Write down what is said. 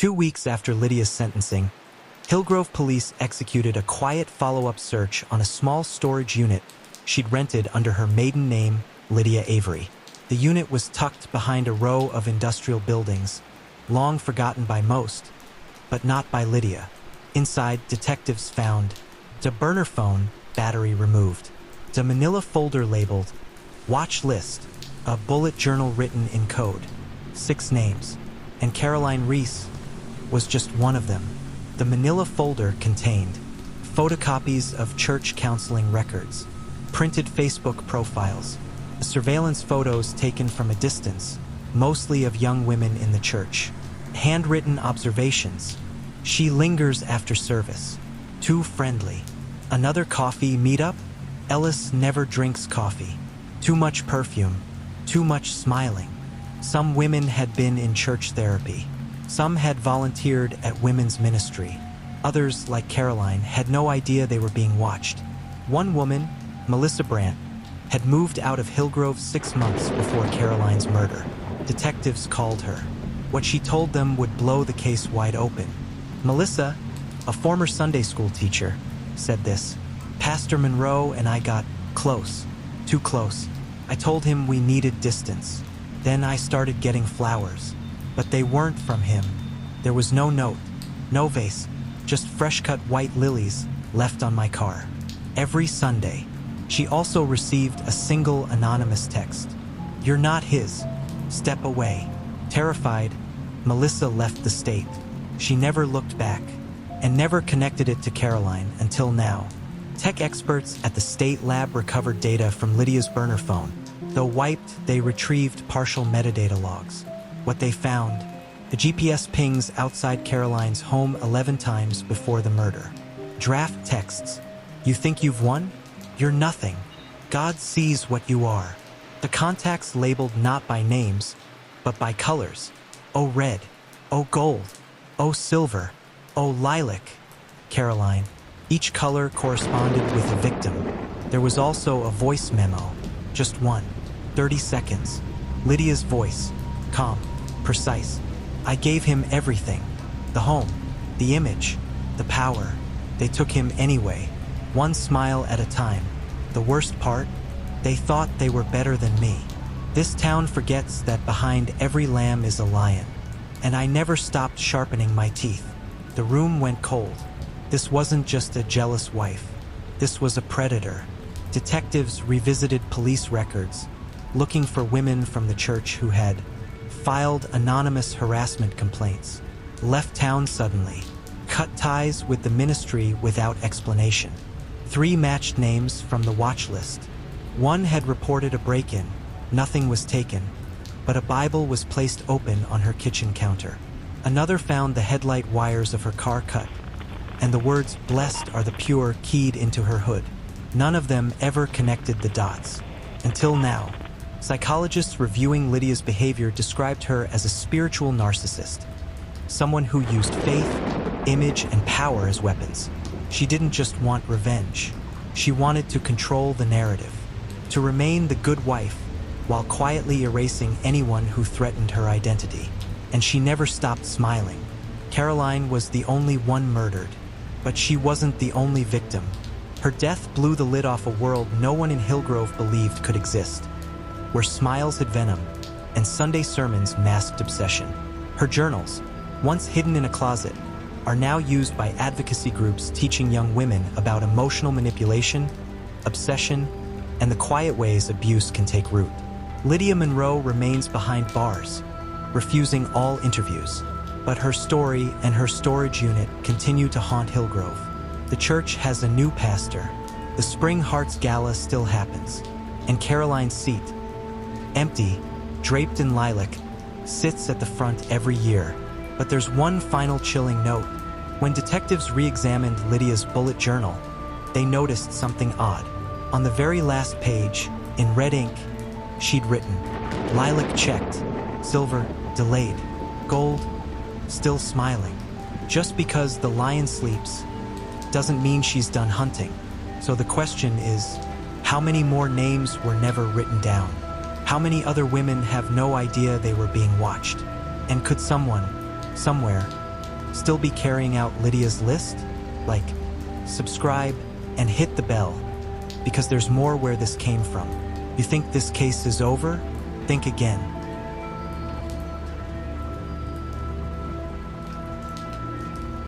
2 weeks after Lydia's sentencing, Hillgrove police executed a quiet follow-up search on a small storage unit she'd rented under her maiden name, Lydia Avery. The unit was tucked behind a row of industrial buildings, long forgotten by most, but not by Lydia. Inside, detectives found the burner phone, battery removed, the manila folder labeled watch list, a bullet journal written in code, 6 names, and Caroline Reece was just one of them. The manila folder contained photocopies of church counseling records, printed Facebook profiles, surveillance photos taken from a distance, mostly of young women in the church, handwritten observations. She lingers after service. Too friendly. Another coffee meetup? Ellis never drinks coffee. Too much perfume. Too much smiling. Some women had been in church therapy. Some had volunteered at women's ministry. Others, like Caroline, had no idea they were being watched. One woman, Melissa Brandt, had moved out of Hillgrove 6 months before Caroline's murder. Detectives called her. What she told them would blow the case wide open. Melissa, a former Sunday school teacher, said this: "Pastor Monroe and I got close, too close. I told him we needed distance. Then I started getting flowers, but they weren't from him. There was no note, no vase, just fresh-cut white lilies left on my car. Every Sunday." She also received a single anonymous text: "You're not his. Step away." Terrified, Melissa left the state. She never looked back, and never connected it to Caroline until now. Tech experts at the state lab recovered data from Lydia's burner phone. Though wiped, they retrieved partial metadata logs. What they found: the GPS pings outside Caroline's home 11 times before the murder. Draft texts: "You think you've won? You're nothing. God sees what you are." The contacts labeled not by names, but by colors. "Oh red, oh gold, oh silver, oh lilac." Caroline. Each color corresponded with a victim. There was also a voice memo, just one, 30 seconds. Lydia's voice, calm, precise. "I gave him everything. The home, the image, the power. They took him anyway, one smile at a time. The worst part? They thought they were better than me. This town forgets that behind every lamb is a lion. And I never stopped sharpening my teeth." The room went cold. This wasn't just a jealous wife. This was a predator. Detectives revisited police records, looking for women from the church who had filed anonymous harassment complaints, left town suddenly, cut ties with the ministry without explanation. 3 matched names from the watch list. One had reported a break-in. Nothing was taken, but a Bible was placed open on her kitchen counter. Another found the headlight wires of her car cut, and the words "Blessed are the pure" keyed into her hood. None of them ever connected the dots. Until now. Psychologists reviewing Lydia's behavior described her as a spiritual narcissist, someone who used faith, image, and power as weapons. She didn't just want revenge. She wanted to control the narrative, to remain the good wife while quietly erasing anyone who threatened her identity. And she never stopped smiling. Caroline was the only one murdered, but she wasn't the only victim. Her death blew the lid off a world no one in Hillgrove believed could exist, where smiles had venom and Sunday sermons masked obsession. Her journals, once hidden in a closet, are now used by advocacy groups teaching young women about emotional manipulation, obsession, and the quiet ways abuse can take root. Lydia Monroe remains behind bars, refusing all interviews, but her story and her storage unit continue to haunt Hillgrove. The church has a new pastor. The Spring Hearts Gala still happens, and Caroline's seat, empty, draped in lilac, sits at the front every year. But there's one final chilling note. When detectives re-examined Lydia's bullet journal, they noticed something odd. On the very last page, in red ink, she'd written, "Lilac checked, silver delayed, gold still smiling." Just because the lion sleeps doesn't mean she's done hunting. So the question is, how many more names were never written down? How many other women have no idea they were being watched? And could someone, somewhere, still be carrying out Lydia's list? Like, subscribe and hit the bell, because there's more where this came from. You think this case is over? Think again.